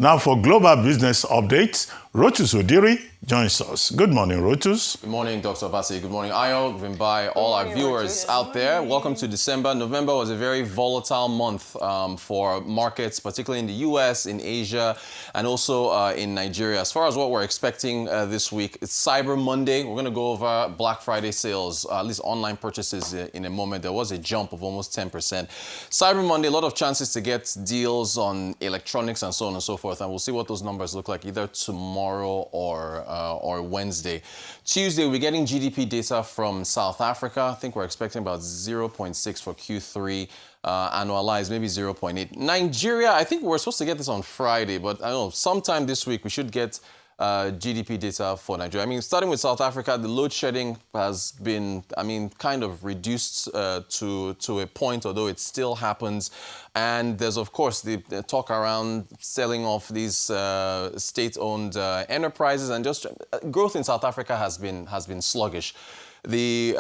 Now for global business updates, Rotus Odiri joins us. Good morning, Rotus. Good morning, Dr. Obasi. Good morning, Ayo. Good by all our viewers out there. Welcome to December. November was a very volatile month for markets, particularly in the US, in Asia, and also in Nigeria. As far as what we're expecting this week, it's Cyber Monday. We're going to go over Black Friday sales, at least online purchases in a moment. There was a jump of almost 10%. Cyber Monday, a lot of chances to get deals on electronics and so on and so forth. And we'll see what those numbers look like either tomorrow or Wednesday. Tuesday, we're getting GDP data from South Africa. I think we're expecting about 0.6 for Q3. Annualized, maybe 0.8. Nigeria, I think we're supposed to get this on Friday, but I don't know, sometime this week we should get GDP data for Nigeria. I mean, starting with South Africa, the load shedding has been, kind of reduced to a point, although it still happens. And there's, of course, the talk around selling off these state-owned enterprises, and just growth in South Africa has been sluggish. The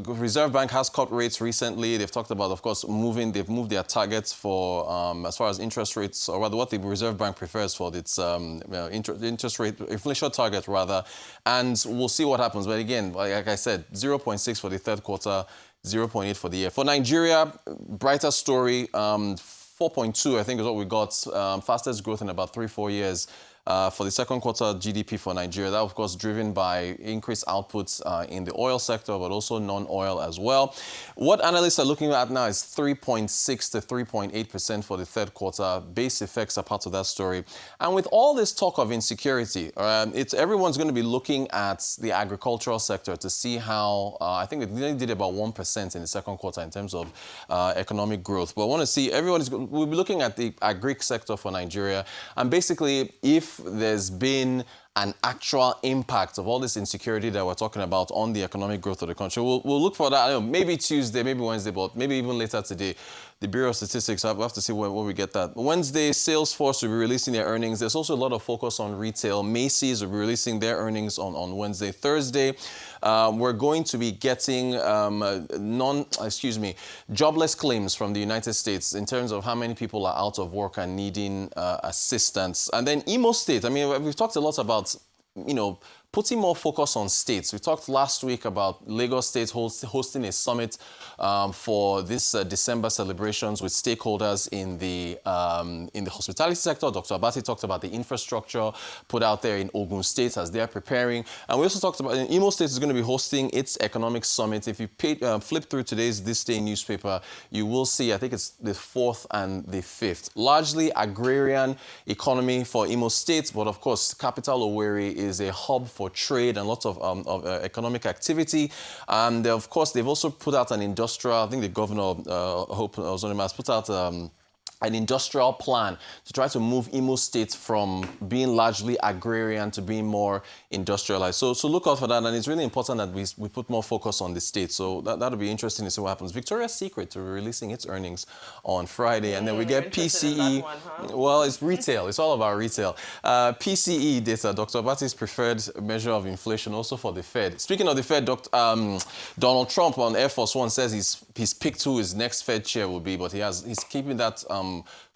Reserve Bank has cut rates recently. They've talked about, of course, they've moved their targets for, as far as interest rates, or rather what the Reserve Bank prefers for its interest rate, inflation target, rather. And we'll see what happens. But again, like I said, 0.6 for the third quarter, 0.8 for the year. For Nigeria, brighter story, 4.2, I think is what we got. Fastest growth in about 3-4 years. For the second quarter GDP for Nigeria, that of course driven by increased outputs in the oil sector, but also non-oil as well. What analysts are looking at now is 3.6 to 3.8% for the third quarter. Base effects are part of that story. And with all this talk of insecurity, everyone's going to be looking at the agricultural sector to see how, I think they did about 1% in the second quarter in terms of economic growth. But I want to see, we'll be looking at the agri sector for Nigeria. And basically, if there's been an actual impact of all this insecurity that we're talking about on the economic growth of the country. We'll look for that, I don't know, maybe Tuesday, maybe Wednesday, but maybe even later today. The Bureau of Statistics, we'll have to see where we get that. Wednesday, Salesforce will be releasing their earnings. There's also a lot of focus on retail. Macy's will be releasing their earnings on Wednesday. Thursday, we're going to be getting jobless claims from the United States in terms of how many people are out of work and needing assistance. And then Imo State, we've talked a lot about, putting more focus on states. We talked last week about Lagos State hosting a summit for this December celebrations with stakeholders in the hospitality sector. Dr. Abati talked about the infrastructure put out there in Ogun State as they're preparing. And we also talked about Imo State is going to be hosting its economic summit. If you flip through today's This Day newspaper, you will see, I think it's the 4th and the 5th. Largely agrarian economy for Imo State, but of course, capital Owerri is a hub for trade and lots of economic activity. And of course, they've also put out an industrial, I think the governor, Hope Uzodinma, put out an industrial plan to try to move Imo State from being largely agrarian to being more industrialized. So look out for that, and it's really important that we put more focus on the state. So that'll be interesting to see what happens. Victoria's Secret will be releasing its earnings on Friday, and then we get PCE. One, huh? Well, it's retail. It's all about retail. PCE data, Dr. Abati's preferred measure of inflation, also for the Fed. Speaking of the Fed, Donald Trump on Air Force One says he's picked who his next Fed chair will be, but he's keeping that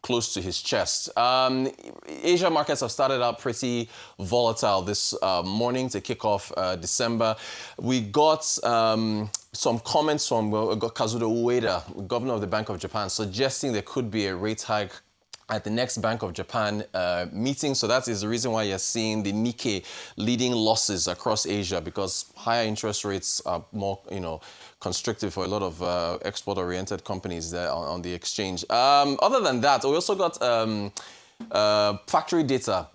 close to his chest. Asia markets have started out pretty volatile this morning to kick off December. We got some comments from Kazuto Ueda, governor of the Bank of Japan, suggesting there could be a rate hike at the next Bank of Japan meeting. So that is the reason why you're seeing the Nikkei leading losses across Asia, because higher interest rates are more, constrictive for a lot of export-oriented companies there on the exchange. Other than that, we also got factory data,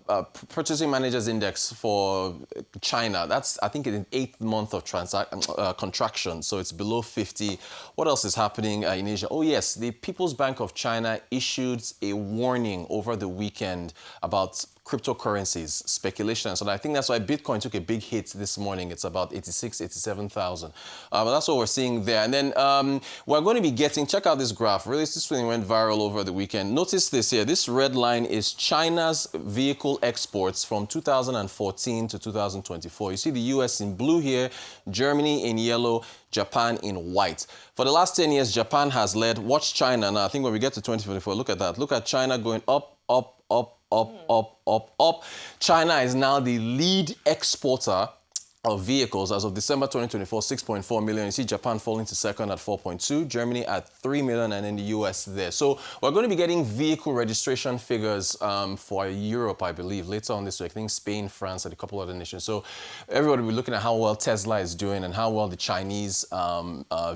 Purchasing Managers Index for China. That's, I think, in the 8th month of contraction, so it's below 50. What else is happening in Asia? Oh, yes, the People's Bank of China issued a warning over the weekend about cryptocurrencies, speculation. So I think that's why Bitcoin took a big hit this morning. It's about 87,000. But that's what we're seeing there. And then we're going to be getting, check out this graph. Really, this one went viral over the weekend. Notice this here. This red line is China's vehicle exports from 2014 to 2024. You see the US in blue here, Germany in yellow, Japan in white. For the last 10 years, Japan has led. Watch China now. I think when we get to 2024, look at that. Look at China going up, up, up. China is now the lead exporter of vehicles. As of December 2024, 6.4 million. You see Japan falling to second at 4.2, Germany at 3 million, and then the US there. So we're going to be getting vehicle registration figures for Europe, I believe, later on this week. I think Spain, France, and a couple other nations. So everybody will be looking at how well Tesla is doing and how well the Chinese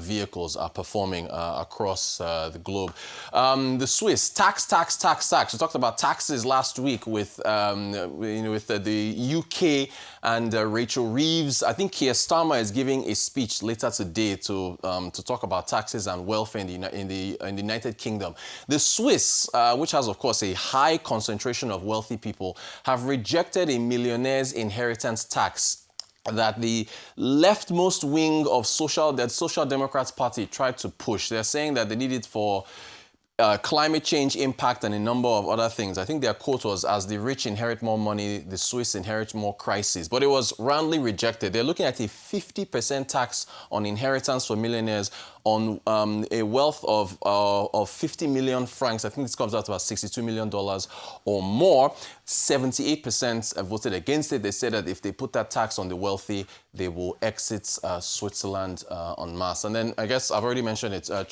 vehicles are performing across the globe. The Swiss, tax. We talked about taxes last week with, the UK and Rachel Reeves. I think Keir Starmer is giving a speech later today to talk about taxes and welfare in the United Kingdom. The Swiss, which has, of course, a high concentration of wealthy people, have rejected a millionaire's inheritance tax that the leftmost wing of the Social Democrats Party tried to push. They're saying that they need it for climate change impact and a number of other things. I think their quote was, as the rich inherit more money, the Swiss inherit more crises. But it was roundly rejected. They're looking at a 50% tax on inheritance for millionaires on a wealth of 50 million francs. I think this comes out to about $62 million or more. 78% voted against it. They said that if they put that tax on the wealthy, they will exit Switzerland en masse. And then I guess I've already mentioned it. There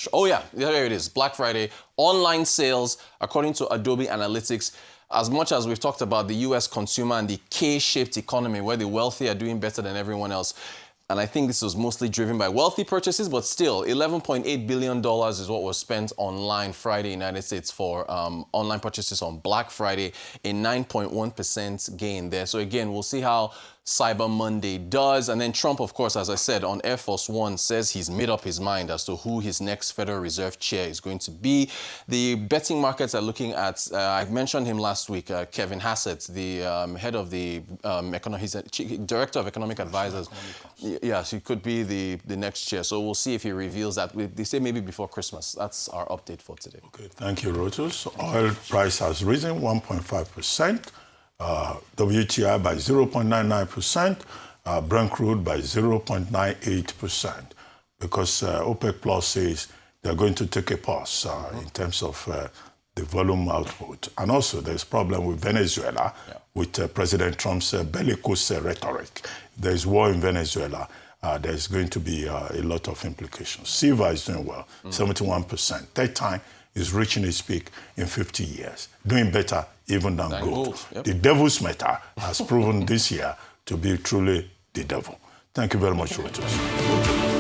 it is. Black Friday. Online sales, according to Adobe Analytics, as much as we've talked about the US consumer and the K-shaped economy where the wealthy are doing better than everyone else, and I think this was mostly driven by wealthy purchases, but still, $11.8 billion is what was spent online Friday in the United States for online purchases on Black Friday, a 9.1% gain there. So again, we'll see how Cyber Monday does. And then Trump, of course, as I said, on Air Force One, says he's made up his mind as to who his next Federal Reserve chair is going to be. The betting markets are looking at, I mentioned him last week, Kevin Hassett, the head of the he's a director of economic advisors. Yes, he could be the next chair. So we'll see if he reveals that. They say maybe before Christmas. That's our update for today. Okay, thank you, Rotus. Oil price has risen 1.5%. WTI by 0.99%, Brent crude by 0.98%, because OPEC Plus says they're going to take a pause in terms of the volume output. And also there's a problem with Venezuela, with President Trump's bellicose rhetoric. There's war in Venezuela. There's going to be a lot of implications. Silver is doing well, 71%. Third time is reaching its peak in 50 years, doing better even than gold. Yep. The devil's metal has proven this year to be truly the devil. Thank you very much, Reuters.